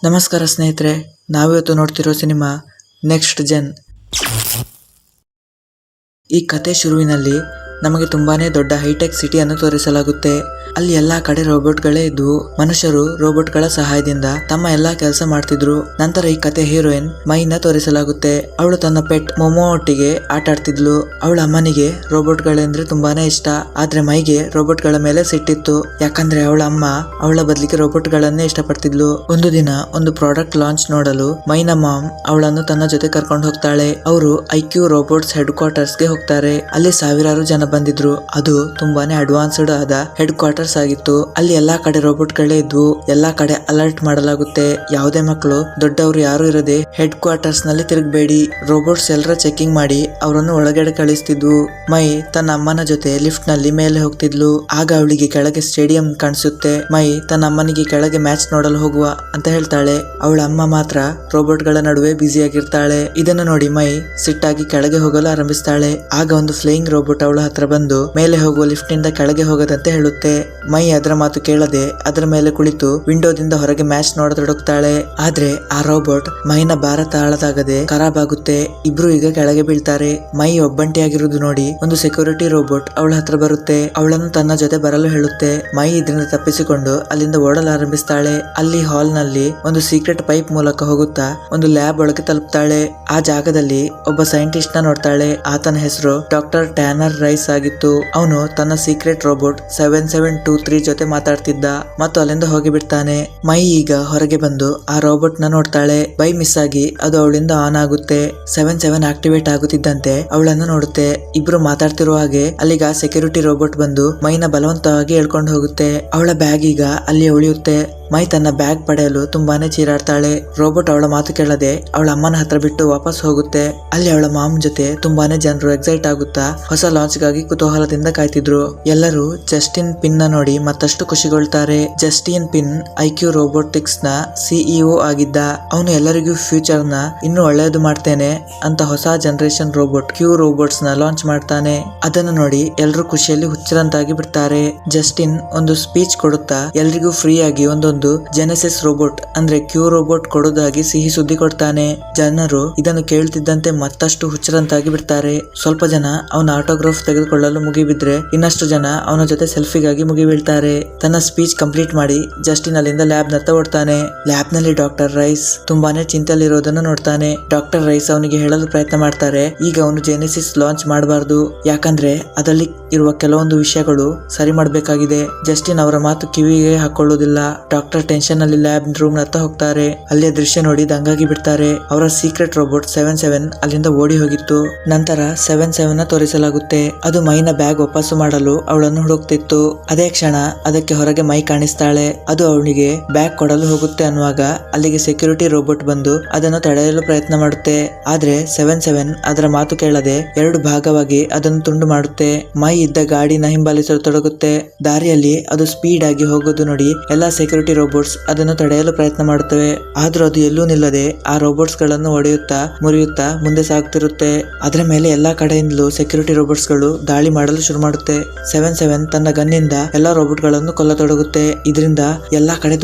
ನಮಸ್ಕಾರ ಸ್ನೇಹಿತರೆ, ನಾವಿವತ್ತು ನೋಡ್ತಿರೋ ಸಿನಿಮಾ ನೆಕ್ಸ್ಟ್ ಜೆನ್. ಈ ಕತೆ ಶುರುವಿನಲ್ಲಿ ನಮಗೆ ತುಂಬಾನೇ ದೊಡ್ಡ ಹೈಟೆಕ್ ಸಿಟಿಯನ್ನು ತೋರಿಸಲಾಗುತ್ತೆ. ಅಲ್ಲಿ ಎಲ್ಲಾ ಕಡೆ ರೋಬೋಟ್ಗಳೇ ಇದ್ವು. ಮನುಷ್ಯರು ರೋಬೋಟ್ಗಳ ಸಹಾಯದಿಂದ ತಮ್ಮ ಎಲ್ಲಾ ಕೆಲಸ ಮಾಡ್ತಿದ್ರು. ನಂತರ ಈ ಕತೆ ಹೀರೋಯಿನ್ ಮೈನ ತೋರಿಸಲಾಗುತ್ತೆ. ಅವಳು ತನ್ನ ಪೆಟ್ ಮೊಮೋ ಒಟ್ಟಿಗೆ ಆಟ ಆಡ್ತಿದ್ಲು. ಅವಳ ಅಮ್ಮನಿಗೆ ರೋಬೋಟ್ಗಳೆಂದ್ರೆ ತುಂಬಾನೇ ಇಷ್ಟ. ಆದ್ರೆ ಮೈಗೆ ರೋಬೋಟ್ಗಳ ಮೇಲೆ ಸಿಟ್ಟಿತ್ತು. ಯಾಕಂದ್ರೆ ಅವಳ ಅಮ್ಮ ಅವಳ ಬದಲಿಗೆ ರೋಬೋಟ್ಗಳನ್ನೇ ಇಷ್ಟಪಡ್ತಿದ್ಲು. ಒಂದು ದಿನ ಒಂದು ಪ್ರಾಡಕ್ಟ್ ಲಾಂಚ್ ನೋಡಲು ಮೈನ ಮಾಮ್ ಅವಳನ್ನು ತನ್ನ ಜೊತೆ ಕರ್ಕೊಂಡು ಹೋಗ್ತಾಳೆ. ಅವರು ಐಕ್ಯೂ ರೋಬೋಟ್ಸ್ ಹೆಡ್ ಕ್ವಾರ್ಟರ್ಸ್ ಗೆ ಹೋಗ್ತಾರೆ. ಅಲ್ಲಿ ಸಾವಿರಾರು ಜನ ಬಂದಿದ್ರು. ಅದು ತುಂಬಾನೇ ಅಡ್ವಾನ್ಸ್ಡ್ ಆದ ಹೆಡ್ ಕ್ವಾರ್ಟರ್ಸ್ ಆಗಿತ್ತು. ಅಲ್ಲಿ ಎಲ್ಲಾ ಕಡೆ ರೋಬೋಟ್ ಗಳೇ ಇದ್ವು. ಎಲ್ಲಾ ಕಡೆ ಅಲರ್ಟ್ ಮಾಡಲಾಗುತ್ತೆ. ಯಾವುದೇ ಮಕ್ಕಳು ದೊಡ್ಡವರು ಯಾರು ಇರದೆ ಹೆಡ್ ಕ್ವಾರ್ಟರ್ಸ್ ನಲ್ಲಿ ತಿರುಗಬೇಡಿ. ರೋಬೋಟ್ಸ್ ಎಲ್ಲರ ಚೆಕಿಂಗ್ ಮಾಡಿ ಅವರನ್ನು ಒಳಗಡೆ ಕಳಿಸ್ತಿದ್ವು. ಮೈ ತನ್ನ ಅಮ್ಮನ ಜೊತೆ ಲಿಫ್ಟ್ ನಲ್ಲಿ ಮೇಲೆ ಹೋಗ್ತಿದ್ಲು. ಆಗ ಅವಳಿಗೆ ಕೆಳಗೆ ಸ್ಟೇಡಿಯಂ ಕಾಣಿಸುತ್ತೆ. ಮೈ ತನ್ನ ಅಮ್ಮನಿಗೆ ಕೆಳಗೆ ಮ್ಯಾಚ್ ನೋಡಲು ಹೋಗುವ ಅಂತ ಹೇಳ್ತಾಳೆ. ಅವಳ ಅಮ್ಮ ಮಾತ್ರ ರೋಬೋಟ್ ಗಳ ನಡುವೆ ಬ್ಯುಸಿ ಆಗಿರ್ತಾಳೆ. ಇದನ್ನು ನೋಡಿ ಮೈ ಸಿಟ್ಟಾಗಿ ಕೆಳಗೆ ಹೋಗಲು ಆರಂಭಿಸ್ತಾಳೆ. ಆಗ ಒಂದು ಫ್ಲೈಯಿಂಗ್ ರೋಬೋಟ್ ಅವಳ ಹತ್ರ ಬಂದು ಮೇಲೆ ಹೋಗುವ ಲಿಫ್ಟ್ ನಿಂದ ಕೆಳಗೆ ಹೋಗದಂತೆ ಹೇಳುತ್ತೆ. ಮೈ ಅದರ ಮಾತು ಕೇಳದೆ ಅದರ ಮೇಲೆ ಕುಳಿತು ವಿಂಡೋದಿಂದ ಹೊರಗೆ ಮ್ಯಾಚ್ ನೋಡತೊಡಗುತ್ತಾಳೆ. ಆದ್ರೆ ಆ ರೋಬೋಟ್ ಮೈನ ಭಾರ ತಾಳದಾಗದೆ ಖರಾಬ್ ಆಗುತ್ತೆ. ಇಬ್ರು ಈಗ ಕೆಳಗೆ ಬೀಳ್ತಾರೆ. ಮೈ ಒಬ್ಬಂಟಿಯಾಗಿರುವುದು ನೋಡಿ ಒಂದು ಸೆಕ್ಯೂರಿಟಿ ರೋಬೋಟ್ ಅವಳ ಹತ್ರ ಬರುತ್ತೆ. ಅವಳನ್ನು ತನ್ನ ಜೊತೆ ಬರಲು ಹೇಳುತ್ತೆ. ಮೈ ಇದರಿಂದ ತಪ್ಪಿಸಿಕೊಂಡು ಅಲ್ಲಿಂದ ಓಡಲು ಆರಂಭಿಸ್ತಾಳೆ. ಅಲ್ಲಿ ಹಾಲ್ ನಲ್ಲಿ ಒಂದು ಸೀಕ್ರೆಟ್ ಪೈಪ್ ಮೂಲಕ ಹೋಗುತ್ತಾ ಒಂದು ಲ್ಯಾಬ್ ಒಳಗೆ ತಲುಪ್ತಾಳೆ. ಆ ಜಾಗದಲ್ಲಿ ಒಬ್ಬ ಸೈಂಟಿಸ್ಟ್ ನ ನೋಡ್ತಾಳೆ. ಆತನ ಹೆಸರು ಡಾಕ್ಟರ್ ಟ್ಯಾನರ್ ರೈಸ್ ಆಗಿತ್ತು. ಅವನು ತನ್ನ ಸೀಕ್ರೆಟ್ ರೋಬೋಟ್ 7723 ಜೊತೆ ಮಾತಾಡ್ತಿದ್ದ ಮತ್ತು ಅಲ್ಲಿಂದ ಹೋಗಿ ಬಿಡ್ತಾನೆ. ಮೈ ಈಗ ಹೊರಗೆ ಬಂದು ಆ ರೋಬೋಟ್ ನ ನೋಡ್ತಾಳೆ. ಬೈ ಮಿಸ್ ಆಗಿ ಅದು ಅವಳಿಂದ ಆನ್ ಆಗುತ್ತೆ. 77 ಆಕ್ಟಿವೇಟ್ ಆಗುತ್ತಿದ್ದಂತೆ ಅವಳನ್ನು ನೋಡುತ್ತೆ. ಇಬ್ರು ಮಾತಾಡ್ತಿರುವ ಹಾಗೆ ಅಲ್ಲಿಗ ಸೆಕ್ಯೂರಿಟಿ ರೋಬೋಟ್ ಬಂದು ಮೈನ ಬಲವಂತವಾಗಿ ಎಳ್ಕೊಂಡು ಹೋಗುತ್ತೆ. ಅವಳ ಬ್ಯಾಗ್ ಈಗ ಅಲ್ಲಿ ಉಳಿಯುತ್ತೆ. ಮೈ ತನ್ನ ಬ್ಯಾಗ್ ಪಡೆಯಲು ತುಂಬಾನೇ ಚೀರಾಡ್ತಾಳೆ. ರೋಬೋಟ್ ಅವಳ ಮಾತು ಕೇಳದೆ ಅವಳ ಅಮ್ಮನ ಹತ್ರ ಬಿಟ್ಟು ವಾಪಸ್ ಹೋಗುತ್ತೆ. ಅಲ್ಲಿ ಅವಳ ಮಾಮ್ ಜೊತೆ ತುಂಬಾನೇ ಜನರು ಎಕ್ಸೈಟ್ ಆಗುತ್ತಾ ಹೊಸ ಲಾಂಚ್ ಗಾಗಿ ಕುತೂಹಲದಿಂದ ಕಾಯ್ತಿದ್ರು. ಎಲ್ಲರೂ ಜಸ್ಟಿನ್ ಪಿನ್ ನ ನೋಡಿ ಮತ್ತಷ್ಟು ಖುಷಿಗೊಳ್ತಾರೆ. ಜಸ್ಟಿನ್ ಪಿನ್ ಐಕ್ಯೂ ರೋಬೋಟಿಕ್ಸ್ ನ ಸಿಇಒ ಆಗಿದ್ದ. ಅವನು ಎಲ್ಲರಿಗೂ ಫ್ಯೂಚರ್ ನ ಇನ್ನೂ ಒಳ್ಳೆಯದು ಮಾಡ್ತೇನೆ ಅಂತ ಹೊಸ ಜನರೇಷನ್ ರೋಬೋಟ್ ಕ್ಯೂ ರೋಬೋಟ್ಸ್ ನ ಲಾಂಚ್ ಮಾಡ್ತಾನೆ. ಅದನ್ನು ನೋಡಿ ಎಲ್ಲರೂ ಖುಷಿಯಲ್ಲಿ ಹುಚ್ಚರಂತಾಗಿ ಬಿಡ್ತಾರೆ. ಜಸ್ಟಿನ್ ಒಂದು ಸ್ಪೀಚ್ ಕೊಡುತ್ತಾ ಎಲ್ರಿಗೂ ಫ್ರೀ ಆಗಿ ಒಂದೊಂದು ಜೆನೆಸಿಸ್ ರೋಬೋಟ್ ಅಂದ್ರೆ ಕ್ಯೂ ರೋಬೋಟ್ ಕೊಡೋದಾಗಿ ಸಿಹಿ ಸುದ್ದಿ ಕೊಡ್ತಾನೆ. ಜನರು ಇದನ್ನು ಕೇಳುತ್ತಿದ್ದಂತೆ ಮತ್ತಷ್ಟು ಹುಚ್ಚರಂತಾಗಿ ಬಿಡ್ತಾರೆ. ಸ್ವಲ್ಪ ಜನ ಅವನ ಆಟೋಗ್ರಾಫ್ ತೆಗೆದುಕೊಳ್ಳಲು ಮುಗಿಬಿದ್ರೆ ಇನ್ನಷ್ಟು ಜನ ಅವನ ಜೊತೆ ಸೆಲ್ಫಿಗಾಗಿ ಮುಗಿಬೀಳ್ತಾರೆ. ತನ್ನ ಸ್ಪೀಚ್ ಕಂಪ್ಲೀಟ್ ಮಾಡಿ ಜಸ್ಟಿನ್ ಅಲ್ಲಿಂದ ಲ್ಯಾಬ್ ನತ್ತ ಓಡ್ತಾನೆ. ಲ್ಯಾಬ್ ನಲ್ಲಿ ಡಾಕ್ಟರ್ ರೈಸ್ ತುಂಬಾನೇ ಚಿಂತೆಯಲ್ಲಿರೋದನ್ನು ನೋಡ್ತಾನೆ. ಡಾಕ್ಟರ್ ರೈಸ್ ಅವನಿಗೆ ಹೇಳಲು ಪ್ರಯತ್ನ ಮಾಡ್ತಾರೆ. ಈಗ ಅವನು ಜೆನೆಸಿಸ್ ಲಾಂಚ್ ಮಾಡಬಾರ್ದು, ಯಾಕಂದ್ರೆ ಅದರಲ್ಲಿ ಇರುವ ಕೆಲವೊಂದು ವಿಷಯಗಳು ಸರಿ ಮಾಡಬೇಕಾಗಿದೆ. ಜಸ್ಟಿನ್ ಅವರ ಮಾತು ಕಿವಿಗೆ ಹಾಕೊಳ್ಳುವುದಿಲ್ಲ. ಡಾಕ್ಟರ್ ಟೆನ್ಷನ್ ಅಲ್ಲಿ ಲ್ಯಾಬ್ ರೂಮ್ ನತ್ತ ಹೋಗ್ತಾರೆ. ಅಲ್ಲಿಯ ದೃಶ್ಯ ನೋಡಿ ದಂಗಾಗಿ ಬಿಡ್ತಾರೆ. ಅವರ ಸೀಕ್ರೆಟ್ ರೋಬೋಟ್ 77 ಅಲ್ಲಿಂದ ಓಡಿ ಹೋಗಿತ್ತು. ನಂತರ 77 ನ ತೋರಿಸಲಾಗುತ್ತೆ. ಅದು ಮೈನ ಬ್ಯಾಗ್ ವಾಪಸ್ಸು ಮಾಡಲು ಅವಳನ್ನು ಹುಡುಕ್ತಿತ್ತು. ಅದೇ ಕ್ಷಣ ಅದಕ್ಕೆ ಹೊರಗೆ ಮೈ ಕಾಣಿಸ್ತಾಳೆ. ಅದು ಅವನಿಗೆ ಬ್ಯಾಗ್ ಕೊಡಲು ಹೋಗುತ್ತೆ ಅನ್ನುವಾಗ ಅಲ್ಲಿಗೆ ಸೆಕ್ಯೂರಿಟಿ ರೋಬೋಟ್ ಬಂದು ಅದನ್ನು ತಡೆಯಲು ಪ್ರಯತ್ನ ಮಾಡುತ್ತೆ. ಆದ್ರೆ 77 ಅದರ ಮಾತು ಕೇಳದೆ 2 ಭಾಗವಾಗಿ ಅದನ್ನು ತುಂಡು ಮಾಡುತ್ತೆ. ಮೈ ಇದ್ದ ಗಾಡಿನ ಹಿಂಬಾಲಿಸಲು ತೊಡಗುತ್ತೆ. ದಾರಿಯಲ್ಲಿ ಅದು ಸ್ಪೀಡ್ ಆಗಿ ಹೋಗೋದು ನೋಡಿ ಎಲ್ಲಾ ಸೆಕ್ಯೂರಿಟಿ ರೋಬೋಟ್ಸ್ ಅದನ್ನು ತಡೆಯಲು ಪ್ರಯತ್ನ ಮಾಡುತ್ತವೆ. ಆದ್ರೂ ಅದು ಎಲ್ಲೂ ನಿಲ್ಲದೆ ಆ ರೋಬೋಟ್ಸ್ ಗಳನ್ನು ಹೊಡೆಯುತ್ತಾ ಮುರಿಯುತ್ತಾ ಮುಂದೆ ಸಾಗುತ್ತಿರುತ್ತೆ. ಅದರ ಮೇಲೆ ಎಲ್ಲಾ ಕಡೆಯಿಂದಲೂ ಸೆಕ್ಯೂರಿಟಿ ರೋಬೋಟ್ಸ್ ಗಳು ದಾಳಿ ಮಾಡಲು ಶುರು ಮಾಡುತ್ತೆ. 77 ತನ್ನ ಗನ್ನಿಂದ ಎಲ್ಲಾ ರೋಬೋಟ್ ಗಳನ್ನು ಕೊಲ್ಲತೊಡಗುತ್ತೆ. ಇದರಿಂದ ಎಲ್ಲಾ ಕಡೆ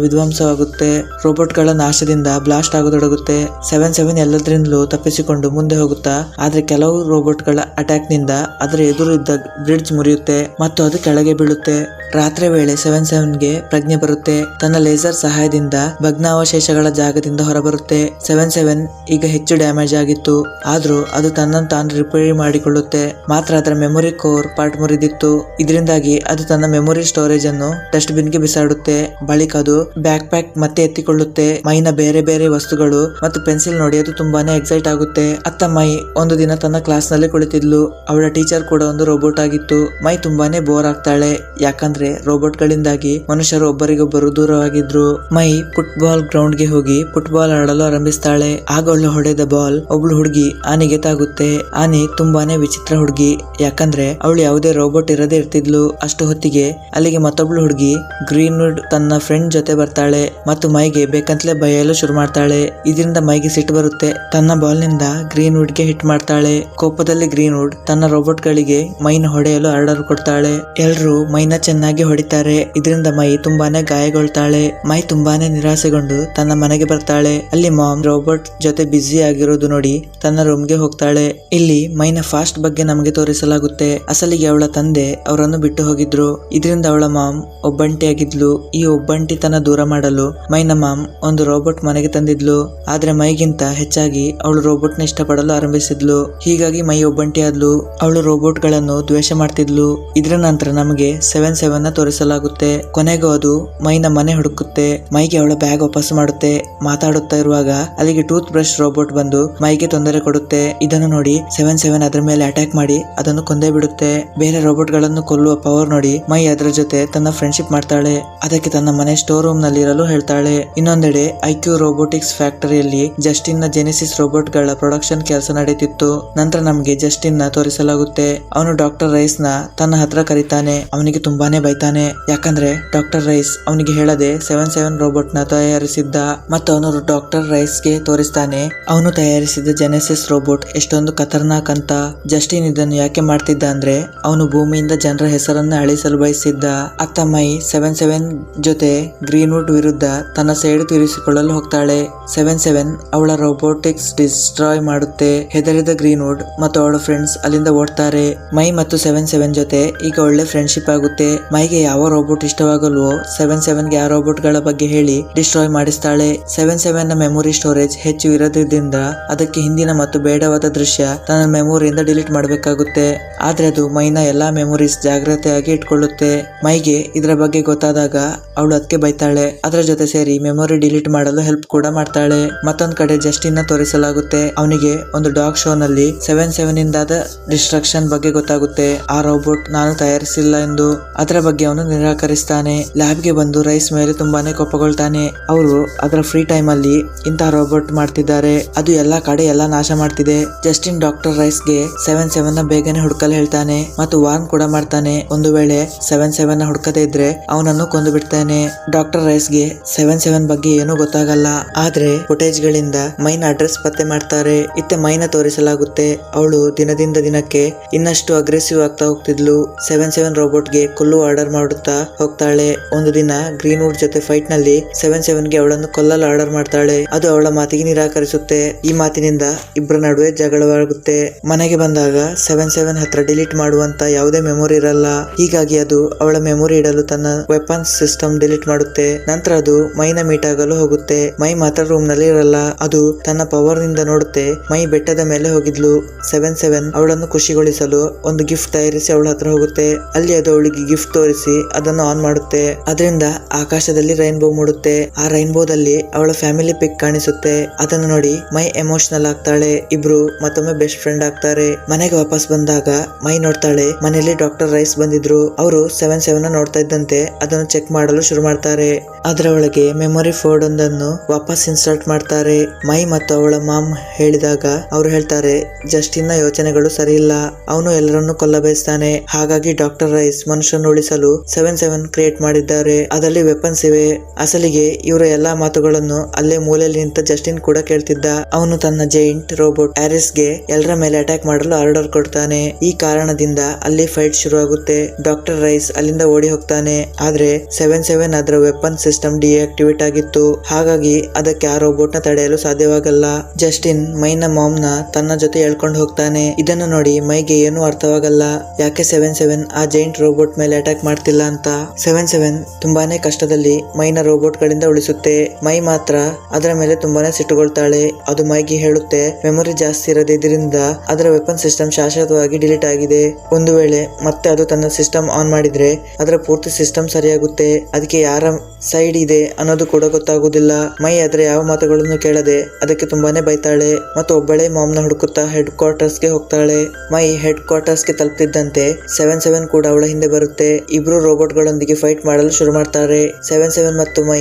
ವಿಧ್ವಂಸವಾಗುತ್ತೆ. ರೋಬೋಟ್ ಗಳ ನಾಶದಿಂದ ಬ್ಲಾಸ್ಟ್ ಆಗತೊಡಗುತ್ತೆ. 77 ಎಲ್ಲದರಿಂದಲೂ ತಪ್ಪಿಸಿಕೊಂಡು ಮುಂದೆ ಹೋಗುತ್ತಾ ಆದ್ರೆ ಕೆಲವು ರೋಬೋಟ್ ಗಳ ಅಟ್ಯಾಕ್ ನಿಂದ ಅದರ ಎದುರು ಇದ್ದ ಬ್ರಿಡ್ಜ್ ಮುರಿಯುತ್ತೆ ಮತ್ತು ಅದು ಕೆಳಗೆ ಬೀಳುತ್ತೆ. ರಾತ್ರಿ ವೇಳೆ 77 ಗೆ ಪ್ರಜ್ಞೆ ಬರುತ್ತೆ. ತನ್ನ ಲೇಸರ್ ಸಹಾಯದಿಂದ ಭಗ್ನಾವಶೇಷಗಳ ಜಾಗದಿಂದ ಹೊರಬರುತ್ತೆ. 77 ಈಗ ಹೆಚ್ಚು ಡ್ಯಾಮೇಜ್ ಆಗಿತ್ತು. ಆದ್ರೂ ಅದು ತನ್ನನ್ನು ತಾನು ರಿಪೇರಿ ಮಾಡಿಕೊಳ್ಳುತ್ತೆ. ಮಾತ್ರ ಅದರ ಮೆಮೊರಿ ಕೋರ್ ಪಾರ್ಟ್ ಮುರಿದಿತ್ತು. ಇದರಿಂದಾಗಿ ಅದು ತನ್ನ ಮೆಮೊರಿ ಸ್ಟೋರೇಜ್ ಅನ್ನು ಡಸ್ಟ್ ಬಿನ್ ಗೆ ಬಿಸಾಡುತ್ತೆ. ಬಳಿಕ ಅದು ಬ್ಯಾಕ್ ಪ್ಯಾಕ್ ಮತ್ತೆ ಎತ್ತಿಕೊಳ್ಳುತ್ತೆ. ಮೈನ ಬೇರೆ ಬೇರೆ ವಸ್ತುಗಳು ಮತ್ತು ಪೆನ್ಸಿಲ್ ನೋಡಿ ಅದು ತುಂಬಾನೇ ಎಕ್ಸೈಟ್ ಆಗುತ್ತೆ. ಅತ್ತ ಮೈ ಒಂದು ದಿನ ತನ್ನ ಕ್ಲಾಸ್ ನಲ್ಲಿ ಕುಳಿತಿದ್ಲು. ಅವಳ ಟೀಚರ್ ಕೂಡ ಒಂದು ರೋಬೋಟ್ ಆಗಿತ್ತು. ಮೈ ತುಂಬಾನೇ ಬೋರ್ ಆಗ್ತಾಳೆ. ಯಾಕಂದ್ರೆ ರೋಬೋಟ್ ಗಳಿಂದಾಗಿ ಮನುಷ್ಯರು ಒಬ್ಬರಿಗೊಬ್ಬರು ದೂರವಾಗಿದ್ರು. ಮೈ ಫುಟ್ಬಾಲ್ ಗ್ರೌಂಡ್ ಗೆ ಹೋಗಿ ಫುಟ್ಬಾಲ್ ಆಡಲು ಆರಂಭಿಸ್ತಾಳೆ. ಆಗ ಅವಳು ಹೊಡೆದ ಬಾಲ್ ಒಬ್ಳು ಹುಡುಗಿ ಆನೆಗೆ ತಾಗುತ್ತೆ. ಆನೆ ತುಂಬಾನೇ ವಿಚಿತ್ರ ಹುಡುಗಿ. ಯಾಕಂದ್ರೆ ಅವಳು ಯಾವುದೇ ರೋಬೋಟ್ ಇರದೇ ಇರ್ತಿದ್ಲು. ಅಷ್ಟು ಹೊತ್ತಿಗೆ ಅಲ್ಲಿಗೆ ಮತ್ತೊಬ್ಳು ಹುಡುಗಿ ಗ್ರೀನ್ವುಡ್ ತನ್ನ ಫ್ರೆಂಡ್ ಜೊತೆ ಬರ್ತಾಳೆ ಮತ್ತು ಮೈಗೆ ಬೇಕಂತಲೇ ಬೈಯಲು ಶುರು ಮಾಡ್ತಾಳೆ. ಇದರಿಂದ ಮೈಗೆ ಸಿಟ್ಟು ಬರುತ್ತೆ. ತನ್ನ ಬಾಲ್ ನಿಂದ ಗ್ರೀನ್ವುಡ್ ಗೆ ಹಿಟ್ ಮಾಡ್ತಾಳೆ. ಕೋಪದಲ್ಲಿ ಗ್ರೀನ್ವುಡ್ ತನ್ನ ರೋಬೋಟ್ ಗಳಿಗೆ ಮೈನ ಹೊಡೆಯಲು ಆರ್ಡರ್ ಕೊಡ್ತಾಳೆ. ಎಲ್ರು ಮೈನ ಚೆನ್ನಾಗಿ ಹೊಡಿತಾರೆ. ಇದರಿಂದ ಮೈ ತುಂಬಾನೇ ಗಾಯಗಳು ಕೈಗೊಳ್ತಾಳೆ. ಮೈ ತುಂಬಾನೇ ನಿರಾಸೆಗೊಂಡು ತನ್ನ ಮನೆಗೆ ಬರ್ತಾಳೆ. ಅಲ್ಲಿ ಮಾಮ್ ರೋಬೋಟ್ ಜೊತೆ ಬ್ಯುಸಿ ಆಗಿರೋದು ನೋಡಿ ತನ್ನ ರೂಮ್ಗೆ ಹೋಗ್ತಾಳೆ. ಇಲ್ಲಿ ಮೈನ ಫಾಸ್ಟ್ ಬಗ್ಗೆ ನಮಗೆ ತೋರಿಸಲಾಗುತ್ತೆ. ಅಸಲಿಗೆ ಅವಳ ತಂದೆ ಅವರನ್ನು ಬಿಟ್ಟು ಹೋಗಿದ್ರು. ಇದರಿಂದ ಅವಳ ಮಾಮ್ ಒಬ್ಬಂಟಿಯಾಗಿದ್ಲು. ಈ ಒಬ್ಬಂಟಿತನ ದೂರ ಮಾಡಲು ಮೈನ ಮಾಮ್ ಒಂದು ರೋಬೋಟ್ ಮನೆಗೆ ತಂದಿದ್ಲು. ಆದ್ರೆ ಮೈಗಿಂತ ಹೆಚ್ಚಾಗಿ ಅವಳು ರೋಬೋಟ್ ನ ಇಷ್ಟಪಡಲು ಆರಂಭಿಸಿದ್ಲು. ಹೀಗಾಗಿ ಮೈ ಒಬ್ಬಂಟಿಯಾದ್ಲು. ಅವಳು ರೋಬೋಟ್ ಗಳನ್ನು ದ್ವೇಷ ಮಾಡ್ತಿದ್ಲು. ಇದರ ನಂತರ ನಮಗೆ 7-7 ನ ತೋರಿಸಲಾಗುತ್ತೆ. ಕೊನೆಗೂ ಅದು ಮೈನ ಮನೆ ಹುಡುಕುತ್ತೆ. ಮೈಗೆ ಅವಳ ಬ್ಯಾಗ್ ವಾಪಸ್ ಮಾಡುತ್ತೆ. ಮಾತಾಡುತ್ತಾ ಇರುವಾಗ ಅಲ್ಲಿಗೆ ಟೂತ್ ಬ್ರಷ್ ರೋಬೋಟ್ ಬಂದು ಮೈಗೆ ತೊಂದರೆ ಕೊಡುತ್ತೆ. ಇದನ್ನು ನೋಡಿ 7-7 ಅದರ ಮೇಲೆ ಅಟ್ಯಾಕ್ ಮಾಡಿ ಅದನ್ನು ಕೊಂದೇ ಬಿಡುತ್ತೆ. ಬೇರೆ ರೋಬೋಟ್ ಗಳನ್ನು ಕೊಲ್ಲುವ ಪವರ್ ನೋಡಿ ಮೈ ಅದರ ಜೊತೆ ತನ್ನ ಫ್ರೆಂಡ್ಶಿಪ್ ಮಾಡ್ತಾಳೆ. ಅದಕ್ಕೆ ತನ್ನ ಮನೆ ಸ್ಟೋರ್ ರೂಮ್ ನಲ್ಲಿ ಇರಲು ಹೇಳ್ತಾಳೆ. ಇನ್ನೊಂದೆಡೆ ಐಕ್ಯೂ ರೋಬೋಟಿಕ್ಸ್ ಫ್ಯಾಕ್ಟರಿಯಲ್ಲಿ ಜಸ್ಟಿನ್ ನ ಜೆನೆಸಿಸ್ ರೋಬೋಟ್ ಗಳ ಪ್ರೊಡಕ್ಷನ್ ಕೆಲಸ ನಡೀತಿತ್ತು. ನಂತರ ನಮಗೆ ಜಸ್ಟಿನ್ ನ ತೋರಿಸಲಾಗುತ್ತೆ. ಅವನು ಡಾಕ್ಟರ್ ರೈಸ್ ನ ತನ್ನ ಹತ್ರ ಕರೀತಾನೆ. ಅವನಿಗೆ ತುಂಬಾನೇ ಬೈತಾನೆ. ಯಾಕಂದ್ರೆ ಡಾಕ್ಟರ್ ರೈಸ್ ಅವನಿಗೆ ಹೇಳದೆ 7-7 ರೋಬೋಟ್ ನ ತಯಾರಿಸಿದ್ದ. ಮತ್ತು ಅವನು ಡಾಕ್ಟರ್ ರೈಸ್ ಗೆ ತೋರಿಸ್ತಾನೆ ಅವನು ತಯಾರಿಸಿದ ಜೆನೆಸಿಸ್ ರೋಬೋಟ್ ಎಷ್ಟೊಂದು ಖತರ್ನಾಕ್ ಅಂತ. ಜಸ್ಟಿನ್ ಇದನ್ನು ಯಾಕೆ ಮಾಡ್ತಿದ್ದ ಅಂದ್ರೆ ಅವನು ಭೂಮಿಯಿಂದ ಜನರ ಹೆಸರನ್ನ ಅಳಿಸಲು ಬಯಸಿದ್ದ. ಅತ್ತ ಮೈ 7-7 ಜೊತೆ ಗ್ರೀನ್ವುಡ್ ವಿರುದ್ಧ ತನ್ನ ಸೇಡು ತೀರಿಸಿಕೊಳ್ಳಲು ಹೋಗ್ತಾಳೆ. 7-7 ಅವಳ ರೋಬೋಟಿಕ್ಸ್ ಡಿಸ್ಟ್ರಾಯ್ ಮಾಡುತ್ತೆ. ಹೆದರಿದ ಗ್ರೀನ್ವುಡ್ ಮತ್ತು ಅವಳ ಫ್ರೆಂಡ್ಸ್ ಅಲ್ಲಿಂದ ಓಡ್ತಾರೆ. ಮೈ ಮತ್ತು 7-7 ಜೊತೆ ಈಗ ಒಳ್ಳೆ ಫ್ರೆಂಡ್ಶಿಪ್ ಆಗುತ್ತೆ. ಮೈಗೆ ಯಾವ ರೋಬೋಟ್ ಇಷ್ಟವಾಗಲ್ವೋ 7-7 ಗೆ ಆ ರೋಬೋಟ್ ಗಳ ಬಗ್ಗೆ ಹೇಳಿ ಡಿಸ್ಟ್ರಾಯ್ ಮಾಡಿಸ್ತಾಳೆ. 7-7 ನ ಮೆಮೊರಿ ಸ್ಟೋರೇಜ್ ಹೆಚ್ಚು ಇರೋದ್ರಿಂದ ಅದಕ್ಕೆ ಹಿಂದಿನ ಮತ್ತು ಬೇಡವಾದ ದೃಶ್ಯ ತನ್ನ ಮೆಮೊರಿಯಿಂದ ಡಿಲೀಟ್ ಮಾಡಬೇಕಾಗುತ್ತೆ. ಆದ್ರೆ ಅದು ಮೈನ ಎಲ್ಲಾ ಮೆಮೊರೀಸ್ ಜಾಗ್ರತೆಯಾಗಿ ಇಟ್ಕೊಳ್ಳುತ್ತೆ. ಮೈಗೆ ಇದರ ಬಗ್ಗೆ ಗೊತ್ತಾದಾಗ ಅವಳು ಅದಕ್ಕೆ ಬೈತಾಳೆ. ಅದರ ಜೊತೆ ಸೇರಿ ಮೆಮೊರಿ ಡಿಲೀಟ್ ಮಾಡಲು ಹೆಲ್ಪ್ ಕೂಡ ಮಾಡ್ತಾಳೆ. ಮತ್ತೊಂದ್ ಕಡೆ ಜಸ್ಟಿನ್ ನ ತೋರಿಸಲಾಗುತ್ತೆ. ಅವನಿಗೆ ಒಂದು ಡಾಗ್ ಶೋ ನಲ್ಲಿ 7-7 ಇಂದಾದ ಡಿಸ್ಟ್ರಕ್ಷನ್ ಬಗ್ಗೆ ಗೊತ್ತಾಗುತ್ತೆ. ಆ ರೋಬೋಟ್ ನಾನು ತಯಾರಿಸಿಲ್ಲ ಎಂದು. ಅದರ ಬಗ್ಗೆ ಅವನು ನಿರಾಕರಿಸ್ತಾನೆ. ಲ್ಯಾಬ್ ಗೆ ಬಂದು ರೈಸ್ ಮೇಲೆ ತುಂಬಾನೇ ಕೋಪಗೊಳ್ತಾನೆ. ಅವರು ಅದರ ಫ್ರೀ ಟೈಮ್ ಅಲ್ಲಿ ಇಂತಹ ರೋಬೋಟ್ ಮಾಡ್ತಿದ್ದಾರೆ. ಅದು ಎಲ್ಲಾ ಕಡೆ ಎಲ್ಲಾ ನಾಶ ಮಾಡ್ತಿದೆ. ಜಸ್ಟಿನ್ ಡಾಕ್ಟರ್ ರೈಸ್ ಗೆ 7-7 ನ ಬೇಗನೆ ಹುಡುಕಲು ಹೇಳ್ತಾನೆ ಮತ್ತು ವಾರ್ನ್ ಕೂಡ ಮಾಡ್ತಾನೆ. ಒಂದು ವೇಳೆ 7-7 ನ ಹುಡುಕದೇ ಇದ್ರೆ ಅವನನ್ನು ಕೊಂದು ಬಿಡ್ತಾನೆ. ಡಾಕ್ಟರ್ ರೈಸ್ ಗೆ 7-7 ಬಗ್ಗೆ ಏನೂ ಗೊತ್ತಾಗಲ್ಲ. ಆದ್ರೆ ಫುಟೇಜ್ ಗಳಿಂದ ಮೈನ ಅಡ್ರೆಸ್ ಪತ್ತೆ ಮಾಡ್ತಾರೆ. ಇತ್ತೆ ಮೈನ ತೋರಿಸಲಾಗುತ್ತೆ. ಅವಳು ದಿನದಿಂದ ದಿನಕ್ಕೆ ಇನ್ನಷ್ಟು ಅಗ್ರೆಸಿವ್ ಆಗ್ತಾ ಹೋಗ್ತಿದ್ಲು. 7-7 ರೋಬೋಟ್ ಗೆ ಕೊಲ್ಲುವ ಆರ್ಡರ್ ಮಾಡುತ್ತಾ ಹೋಗ್ತಾಳೆ. ಒಂದು ದಿನ ಗ್ರೀನ್ವುಡ್ ಜೊತೆ ಫೈಟ್ ನಲ್ಲಿ 7-7 ಗೆ ಅವಳನ್ನು ಕೊಲ್ಲಲು ಆರ್ಡರ್ ಮಾಡ್ತಾಳೆ. ಅದು ಅವಳ ಮಾತಿಗೆ ನಿರಾಕರಿಸುತ್ತೆ. ಈ ಮಾತಿನಿಂದ ಇಬ್ಬರ ನಡುವೆ ಜಗಳವಾಗುತ್ತೆ. ಮನೆಗೆ ಬಂದಾಗ 7-7 ಹತ್ರ ಡಿಲೀಟ್ ಮಾಡುವಂತ ಯಾವುದೇ ಮೆಮೊರಿ ಇರಲ್ಲ. ಹೀಗಾಗಿ ಅದು ಅವಳ ಮೆಮೊರಿ ಇಡಲು ತನ್ನ ವೆಪನ್ಸ್ ಸಿಸ್ಟಮ್ ಡಿಲೀಟ್ ಮಾಡುತ್ತೆ. ನಂತರ ಅದು ಮೈನ ಮೀಟ್ ಆಗಲು ಹೋಗುತ್ತೆ. ಮೈ ಮಾತ್ರ ರೂಮ್ ನಲ್ಲಿ ಇರಲ್ಲ. ಅದು ತನ್ನ ಪವರ್ ನಿಂದ ನೋಡುತ್ತೆ. ಮೈ ಬೆಟ್ಟದ ಮೇಲೆ ಹೋಗಿದ್ಲು. 7-7 ಅವಳನ್ನು ಖುಷಿಗೊಳಿಸಲು ಒಂದು ಗಿಫ್ಟ್ ತಯಾರಿಸಿ ಅವಳ ಹತ್ರ ಹೋಗುತ್ತೆ. ಅಲ್ಲಿ ಅದು ಅವಳಿಗೆ ಗಿಫ್ಟ್ ತೋರಿಸಿ ಅದನ್ನು ಆನ್ ಮಾಡುತ್ತೆ. ಅದರಿಂದ ಆಕಾಶದಲ್ಲಿ ರೈನ್ಬೋ ಮೂಡುತ್ತೆ. ಆ ರೈನ್ಬೋದಲ್ಲಿ ಅವಳ ಫ್ಯಾಮಿಲಿ ಪಿಕ್ ಕಾಣಿಸುತ್ತೆ. ಅದನ್ನು ನೋಡಿ ಮೈ ಎಮೋಷನಲ್ ಆಗ್ತಾಳೆ. ಇಬ್ರು ಮತ್ತೊಮ್ಮೆ ಬೆಸ್ಟ್ ಫ್ರೆಂಡ್ ಆಗ್ತಾರೆ. ಮನೆಗೆ ವಾಪಸ್ ಬಂದಾಗ ಮೈ ನೋಡ್ತಾಳೆ ಮನೆಯಲ್ಲಿ ಡಾಕ್ಟರ್ ರೈಸ್ ಬಂದಿದ್ರು. ಅವರು 7-7 ನೋಡ್ತಾ ಇದ್ದಂತೆ ಅದನ್ನು ಚೆಕ್ ಮಾಡಲು ಶುರು ಮಾಡ್ತಾರೆ. ಅದರ ಒಳಗೆ ಮೆಮೊರಿ ಫೋಲ್ಡ್ ಒಂದನ್ನು ವಾಪಸ್ ಇನ್ಸರ್ಟ್ ಮಾಡ್ತಾರೆ. ಮೈ ಮತ್ತು ಅವಳ ಮಾಮ್ ಹೇಳಿದಾಗ ಅವರು ಹೇಳ್ತಾರೆ ಜಸ್ಟಿನ್ ನ ಯೋಚನೆಗಳು ಸರಿ ಇಲ್ಲ. ಅವನು ಎಲ್ಲರನ್ನು ಕೊಲ್ಲ ಬಯಸ್ತಾನೆ. ಹಾಗಾಗಿ ಡಾಕ್ಟರ್ ರೈಸ್ ಮನುಷ್ಯನ ಉಳಿಸಲು 7-7 ಕ್ರಿಯೇಟ್ ಮಾಡಿದ್ದಾರೆ. ಅದರಲ್ಲಿ ವೆಪನ್ಸ್ ಇವೆ. ಅಸಲಿಗೆ ಇವರ ಎಲ್ಲಾ ಮಾತುಗಳನ್ನು ಅಲ್ಲೇ ಮೂಲೆಯಲ್ಲಿ ನಿಂತ ಜಸ್ಟಿನ್ ಕೂಡ ಕೇಳ್ತಿದ್ದ. ಅವನು ತನ್ನ ಜೈಂಟ್ ರೋಬೋಟ್ ಆರಿಸ್ ಗೆ ಎಲ್ಲರ ಮೇಲೆ ಅಟ್ಯಾಕ್ ಮಾಡಲು ಆರ್ಡರ್ ಕೊಡ್ತಾನೆ. ಈ ಕಾರಣದಿಂದ ಅಲ್ಲಿ ಫೈಟ್ ಶುರು ಆಗುತ್ತೆ. ಡಾಕ್ಟರ್ ರೈಸ್ ಅಲ್ಲಿಂದ ಓಡಿ ಹೋಗ್ತಾನೆ. ಆದ್ರೆ 7-7 ಅದರ ವೆಪನ್ ಸಿಸ್ಟಮ್ ಡಿಆಕ್ಟಿವೇಟ್ ಆಗಿತ್ತು. ಹಾಗಾಗಿ ಅದಕ್ಕೆ ಆ ರೋಬೋಟ್ ನ ತಡೆಯಲು ಸಾಧ್ಯವಾಗಲ್ಲ. ಜಸ್ಟಿನ್ ಮೈನ ಮಾಮ್ ನ ತನ್ನ ಜೊತೆ ಎಳ್ಕೊಂಡು ಹೋಗ್ತಾನೆ. ಇದನ್ನು ನೋಡಿ ಮೈಗೆ ಏನೂ ಅರ್ಥವಾಗಲ್ಲ. ಯಾಕೆ 7-7 ಆ ಜೈಂಟ್ ರೋಬೋಟ್ ಮೇಲೆ ಅಟ್ಯಾಕ್ ಮಾಡ್ತಿಲ್ಲ ಅಂತ. 7-7 ತುಂಬಾನೇ ಕಷ್ಟದಲ್ಲಿ ಮೈನ ರೋಬೋಟ್ ಗಳಿಂದ ಉಳಿಸುತ್ತೆ. ಮೈ ಮಾತ್ರ ಅದರ ಮೇಲೆ ತುಂಬಾನೇ ಸಿಟ್ಟುಗೊಳ್ತಾಳೆ. ಅದು ಮೈಗೆ ಹೇಳುತ್ತೆ ಮೆಮೊರಿ ಜಾಸ್ತಿ ಇರೋದ್ರಿಂದ ಅದರ ವೆಪನ್ ಸಿಸ್ಟಮ್ ಶಾಶ್ವತವಾಗಿ ಡಿಲೀಟ್ ಆಗಿದೆ. ಒಂದು ವೇಳೆ ಮತ್ತೆ ಅದು ತನ್ನ ಸಿಸ್ಟಮ್ ಆನ್ ಮಾಡಿದ್ರೆ ಅದರ ಪೂರ್ತಿ ಸಿಸ್ಟಮ್ ಸರಿಯಾಗುತ್ತೆ. ಅದಕ್ಕೆ ಯಾರ ಸೈಡ್ ಇದೆ ಅನ್ನೋದು ಕೂಡ ಗೊತ್ತಾಗುದಿಲ್ಲ. ಮೈ ಅದರ ಯಾವ ಮಾತುಗಳನ್ನು ಕೇಳದೆ ಅದಕ್ಕೆ ತುಂಬಾನೇ ಬೈತಾಳೆ ಮತ್ತು ಒಬ್ಬಳೇ ಮಾಮ್ನ ಹುಡುಕುತ್ತಾ ಹೆಡ್ ಕ್ವಾರ್ಟರ್ಸ್ ಗೆ ಹೋಗ್ತಾಳೆ. ಮೈ ಹೆಡ್ ಕ್ವಾರ್ಟರ್ಸ್ ಗೆ ತಲುಪ್ತಿದ್ದಂತೆ 7-7 ಕೂಡ ಅವಳ ಹಿಂದೆ ಬರುತ್ತೆ. ಇಬ್ರು ರೋಬೋಟ್ ಗಳೊಂದಿಗೆ ಫೈಟ್ ಮಾಡಲು ಶುರು ಮಾಡ್ತಾರೆ. 7-7 ಮತ್ತು ಮೈ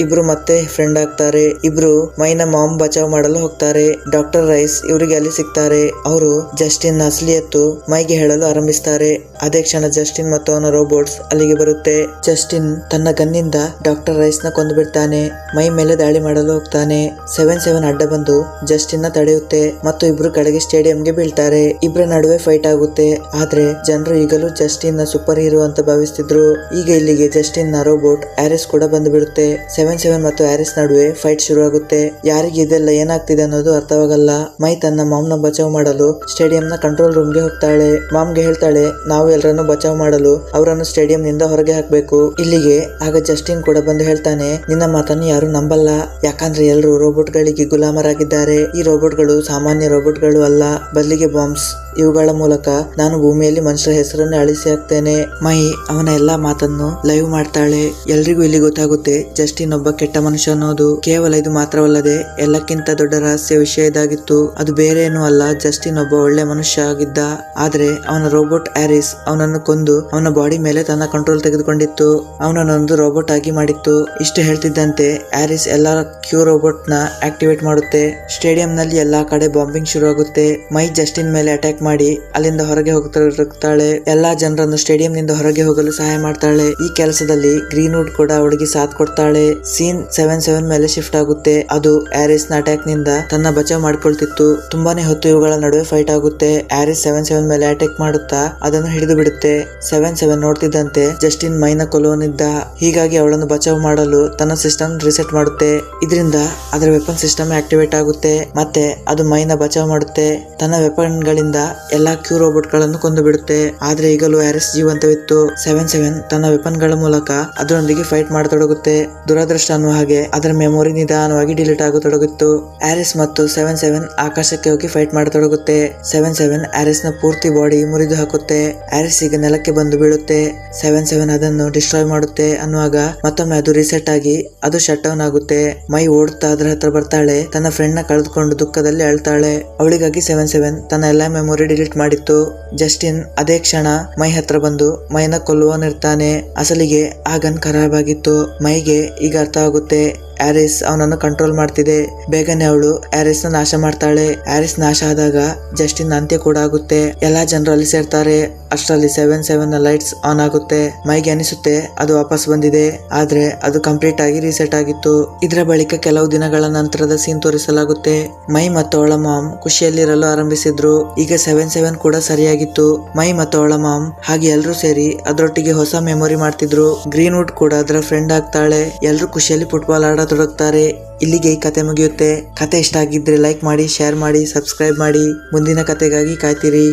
ಇಬ್ರು ಮತ್ತೆ ಫ್ರೆಂಡ್ ಆಗ್ತಾರೆ. ಇಬ್ರು ಮೈನ ಮಾಮ್ ಬಚಾವ್ ಮಾಡಲು ಹೋಗ್ತಾರೆ. ಡಾಕ್ಟರ್ ರೈಸ್ ಇವರಿಗೆ ಅಲ್ಲಿ ಸಿಗ್ತಾರೆ. ಅವರು ಜಸ್ಟಿನ್ ಅಸಲಿ ಎತ್ತು ಮೈಗೆ ಹೇಳಲು ಆರಂಭಿಸ್ತಾರೆ. ಅದೇ ಕ್ಷಣ ಜಸ್ಟಿನ್ ಮತ್ತು ಅವನ ರೋಬೋಟ್ಸ್ ಅಲ್ಲಿಗೆ ಬರುತ್ತೆ. ಜಸ್ಟಿನ್ ತನ್ನ ಗನ್ನಿಂದ ಡಾಕ್ಟರ್ ರೈಸ್ ನ ಕೊಂದು ಬಿಡ್ತಾನೆ. ಮೈ ಮೇಲೆ ದಾಳಿ ಮಾಡಲು ಹೋಗ್ತಾನೆ. 7-7 ಅಡ್ಡ ಬಂದು ಜಸ್ಟಿನ್ ನ ತಡೆಯುತ್ತೆ ಮತ್ತು ಇಬ್ರು ಕೆಳಗೆ ಸ್ಟೇಡಿಯಂಗೆ ಬೀಳ್ತಾರೆ. ಇಬ್ಬರ ನಡುವೆ ಫೈಟ್ ಆಗುತ್ತೆ. ಆದ್ರೆ ಜನರು ಈಗಲೂ ಜಸ್ಟಿನ್ ನ ಸೂಪರ್ ಹೀರೋ ಅಂತ ಭಾವಿಸ್ತಿದ್ರು. ಈಗ ಇಲ್ಲಿಗೆ ಜಸ್ಟಿನ್ ನ ರೋಬೋಟ್ ರೋಬೋಟ್ ಆರಿಸ್ ಕೂಡ ಬಂದು ಬಿಡುತ್ತೆ. 77 ಮತ್ತು ಆರಿಸ್ ನಡುವೆ ಫೈಟ್ ಶುರು ಆಗುತ್ತೆ. ಯಾರಿಗೆ ಇದೆಲ್ಲ ಏನಾಗ್ತಿದೆ ಅನ್ನೋದು ಅರ್ಥವಾಗಲ್ಲ. ಮೈ ತನ್ನ ಮಾಮ್ನ ಬಚಾವ್ ಮಾಡಲು ಸ್ಟೇಡಿಯಂನ ಕಂಟ್ರೋಲ್ ರೂಮ್ಗೆ ಹೋಗ್ತಾಳೆ. ಮಾಮ್ಗೆ ಹೇಳ್ತಾಳೆ, ನಾವು ಎಲ್ಲರನ್ನು ಬಚಾವ್ ಮಾಡಲು ಅವರನ್ನು ಸ್ಟೇಡಿಯಂ ನಿಂದ ಹೊರಗೆ ಹಾಕ್ಬೇಕು. ಇಲ್ಲಿಗೆ ಆಗ ಜಸ್ಟಿನ್ ಕೂಡ ಬಂದು ಹೇಳ್ತಾನೆ, ನಿನ್ನ ಮಾತನ್ನು ಯಾರು ನಂಬಲ್ಲ, ಯಾಕಂದ್ರೆ ಎಲ್ಲರೂ ರೋಬೋಟ್ ಗಳಿಗೆ ಗುಲಾಮರಾಗಿದ್ದಾರೆ. ಈ ರೋಬೋಟ್ ಗಳು ಸಾಮಾನ್ಯ ರೋಬೋಟ್ ಗಳು ಅಲ್ಲ, ಬದಲಿಗೆ ಬಾಂಬ್ಸ್. ಇವುಗಳ ಮೂಲಕ ನಾನು ಭೂಮಿಯಲ್ಲಿ ಮನುಷ್ಯರ ಹೆಸರನ್ನು ಅಳಿಸಿ ಹಾಕ್ತೇನೆ. ಮೈ ಅವನ ಎಲ್ಲಾ ಮಾತನ್ನು ಲೈವ್ ಮಾಡ್ತಾಳೆ. ಎಲ್ರಿಗೂ ಇಲ್ಲಿ ಗೊತ್ತಾಗುತ್ತೆ ಜಸ್ಟಿನ್ ಒಬ್ಬ ಕೆಟ್ಟ ಮನುಷ್ಯ ಅನ್ನೋದು. ಕೇವಲ ಇದು ಮಾತ್ರವಲ್ಲದೆ ಎಲ್ಲಕ್ಕಿಂತ ದೊಡ್ಡ ರಹಸ್ಯ ವಿಷಯ ಇದಾಗಿತ್ತು. ಅದು ಬೇರೆ ಏನೂ ಅಲ್ಲ, ಜಸ್ಟಿನ್ ಒಬ್ಬ ಒಳ್ಳೆ ಮನುಷ್ಯ ಆಗಿದ್ದ. ಆದ್ರೆ ಅವನ ರೋಬೋಟ್ ಆರಿಸ್ ಅವನನ್ನು ಕೊಂದು ಅವನ ಬಾಡಿ ಮೇಲೆ ತನ್ನ ಕಂಟ್ರೋಲ್ ತೆಗೆದುಕೊಂಡಿತ್ತು. ಅವನನ್ನೊಂದು ರೋಬೋಟ್ ಆಗಿ ಮಾಡಿತ್ತು. ಇಷ್ಟು ಹೇಳ್ತಿದ್ದಂತೆ ಆರಿಸ್ ಎಲ್ಲಾ ಕ್ಯೂ ರೋಬೋಟ್ ನ ಆಕ್ಟಿವೇಟ್ ಮಾಡುತ್ತೆ. ಸ್ಟೇಡಿಯಂ ನಲ್ಲಿ ಎಲ್ಲಾ ಕಡೆ ಬಾಂಬಿಂಗ್ ಶುರು ಆಗುತ್ತೆ. ಮೈ ಜಸ್ಟಿನ್ ಮೇಲೆ ಅಟ್ಯಾಕ್ ಮಾಡಿ ಅಲ್ಲಿಂದ ಹೊರಗೆ ಹೋಗ್ತಾಳೆ. ಎಲ್ಲಾ ಜನರನ್ನು ಸ್ಟೇಡಿಯಂ ನಿಂದ ಹೊರಗೆ ಹೋಗಲು ಸಹಾಯ ಮಾಡ್ತಾಳೆ. ಈ ಕೆಲಸದಲ್ಲಿ ಗ್ರೀನ್ವುಡ್ ಕೂಡ ಅವಳಿಗೆ ಸಾಥ್ ಕೊಡ್ತಾಳೆ. ಸೀನ್ 77 ಮೇಲೆ ಶಿಫ್ಟ್ ಆಗುತ್ತೆ. ಅದು ಆರಿಸ್ ನ ಅಟ್ಯಾಕ್ ನಿಂದ ತನ್ನ ಬಚಾವ್ ಮಾಡ್ಕೊಳ್ತಿತ್ತು. ತುಂಬಾನೇ ಹೊತ್ತು ಇವುಗಳ ನಡುವೆ ಫೈಟ್ ಆಗುತ್ತೆ. ಆರಿಸ್ 77 ಮೇಲೆ ಅಟ್ಯಾಕ್ ಮಾಡುತ್ತಾ ಅದನ್ನು ಹಿಡಿದು ಬಿಡುತ್ತೆ. 77 ನೋಡ್ತಿದ್ದಂತೆ ಜಸ್ಟಿನ್ ಮೈನ ಕೊಲ್ಲುವನಿದ್ದ. ಹೀಗಾಗಿ ಅವಳನ್ನು ಬಚಾವ್ ಮಾಡಲು ತನ್ನ ಸಿಸ್ಟಮ್ ರಿಸೆಟ್ ಮಾಡುತ್ತೆ. ಇದರಿಂದ ಅದರ ವೆಪನ್ ಸಿಸ್ಟಮ್ ಆಕ್ಟಿವೇಟ್ ಆಗುತ್ತೆ. ಮತ್ತೆ ಅದು ಮೈನ ಬಚಾವ್ ಮಾಡುತ್ತೆ. ತನ್ನ ವೆಪನ್ ಗಳಿಂದ ಎಲ್ಲಾ ಕ್ಯೂ ರೋಬೋಟ್ ಗಳನ್ನು ಕೊಂದು ಬಿಡುತ್ತೆ. ಆದ್ರೆ ಈಗಲೂ ಆರಿಸ್ ಜೀವಂತವಿತ್ತು. 77 ತನ್ನ ವೆಪನ್ ಗಳ ಮೂಲಕ ಅದರೊಂದಿಗೆ ಫೈಟ್ ಮಾಡತೊಡಗುತ್ತೆ. ದುರದೃಷ್ಟ ಅನ್ನುವ ಹಾಗೆ ಅದರ ಮೆಮೊರಿ ನಿಧಾನವಾಗಿ ಡಿಲೀಟ್ ಆಗತೊಡಗಿತ್ತು. ಆರಿಸ್ ಮತ್ತು 77 ಆಕಾಶಕ್ಕೆ ಹೋಗಿ ಫೈಟ್ ಮಾಡತೊಡಗುತ್ತೆ. 77 ಆರಿಸ್ ನ ಪೂರ್ತಿ ಬಾಡಿ ಮುರಿದು ಹಾಕುತ್ತೆ. ಆರಿಸ್ ಈಗ ನೆಲಕ್ಕೆ ಬಂದು ಬೀಳುತ್ತೆ. 77 ಅದನ್ನು ಡಿಸ್ಟ್ರಾಯ್ ಮಾಡುತ್ತೆ ಅನ್ನುವಾಗ ಮತ್ತೊಮ್ಮೆ ಅದು ರಿಸೆಟ್ ಆಗಿ ಅದು ಶಟ್ ಡೌನ್ ಆಗುತ್ತೆ. ಮೈ ಓಡುತ್ತಾ ಅದರ ಹತ್ರ ಬರ್ತಾಳೆ. ತನ್ನ ಫ್ರೆಂಡ್ ನ ಕಳೆದುಕೊಂಡು ದುಃಖದಲ್ಲಿ ಅಳ್ತಾಳೆ. ಅವಳಿಗಾಗಿ 77 ತನ್ನ ಎಲ್ಲಾ ಮೆಮೊರಿ ಡಿಲೀಟ್ ಮಾಡಿತ್ತು. ಜಸ್ಟಿನ್ ಅದೇ ಕ್ಷಣ ಮೈ ಹತ್ರ ಬಂದು ಮೈನ ಕೊಲ್ಲುವನಿರ್ತಾನೆ. ಅಸಲಿಗೆ ಆ ಗನ್ ಖರಾಬ್ ಆಗಿತ್ತು. ಮೈಗೆ ಈಗ ಅರ್ಥ ಆಗುತ್ತೆ ಆರಿಸ್ ಅವನನ್ನು ಕಂಟ್ರೋಲ್ ಮಾಡ್ತಿದೆ. ಬೇಗನೆ ಅವಳು ಆರಿಸ್ ನ ನಾಶ ಮಾಡ್ತಾಳೆ. ಆರಿಸ್ ನಾಶ ಆದಾಗ ಜಸ್ಟಿನ್ ಅಂತ್ಯ ಕೂಡ ಆಗುತ್ತೆ. ಎಲ್ಲಾ ಜನರು ಅಲ್ಲಿ ಸೇರ್ತಾರೆ. ಅಷ್ಟರಲ್ಲಿ 77 ನ ಲೈಟ್ಸ್ ಆನ್ ಆಗುತ್ತೆ. ಮೈಗೆ ಅನಿಸುತ್ತೆ ಅದು ವಾಪಸ್ ಬಂದಿದೆ. ಆದ್ರೆ ಅದು ಕಂಪ್ಲೀಟ್ ಆಗಿ ರೀಸೆಟ್ ಆಗಿತ್ತು. ಇದರ ಬಳಿಕ ಕೆಲವು ದಿನಗಳ ನಂತರದ ಸೀನ್ ತೋರಿಸಲಾಗುತ್ತೆ. ಮೈ ಮತ್ತು ಅವಳ ಮಾಮ್ ಖುಷಿಯಲ್ಲಿರಲು ಆರಂಭಿಸಿದ್ರು. ಈಗ 77 ಕೂಡ ಸರಿಯಾಗಿತ್ತು. ಮೈ ಮತ್ತು ಅವಳ ಮಾಮ್ ಹಾಗೆ ಎಲ್ಲರೂ ಸೇರಿ ಅದರೊಟ್ಟಿಗೆ ಹೊಸ ಮೆಮೊರಿ ಮಾಡ್ತಿದ್ರು. ಗ್ರೀನ್ವುಡ್ ಕೂಡ ಅದರ ಫ್ರೆಂಡ್ ಆಗ್ತಾಳೆ. ಎಲ್ಲರೂ ಖುಷಿಯಲ್ಲಿ ಫುಟ್ಬಾಲ್ ಆಡತೊಡಗ್ತಾರೆ. ಇಲ್ಲಿಗೆ ಈ ಕತೆ ಮುಗಿಯುತ್ತೆ. ಕತೆ ಇಷ್ಟ ಆಗಿದ್ರೆ ಲೈಕ್ ಮಾಡಿ, ಶೇರ್ ಮಾಡಿ, ಸಬ್ಸ್ಕ್ರೈಬ್ ಮಾಡಿ. ಮುಂದಿನ ಕತೆಗಾಗಿ ಕಾಯ್ತಿರಿ.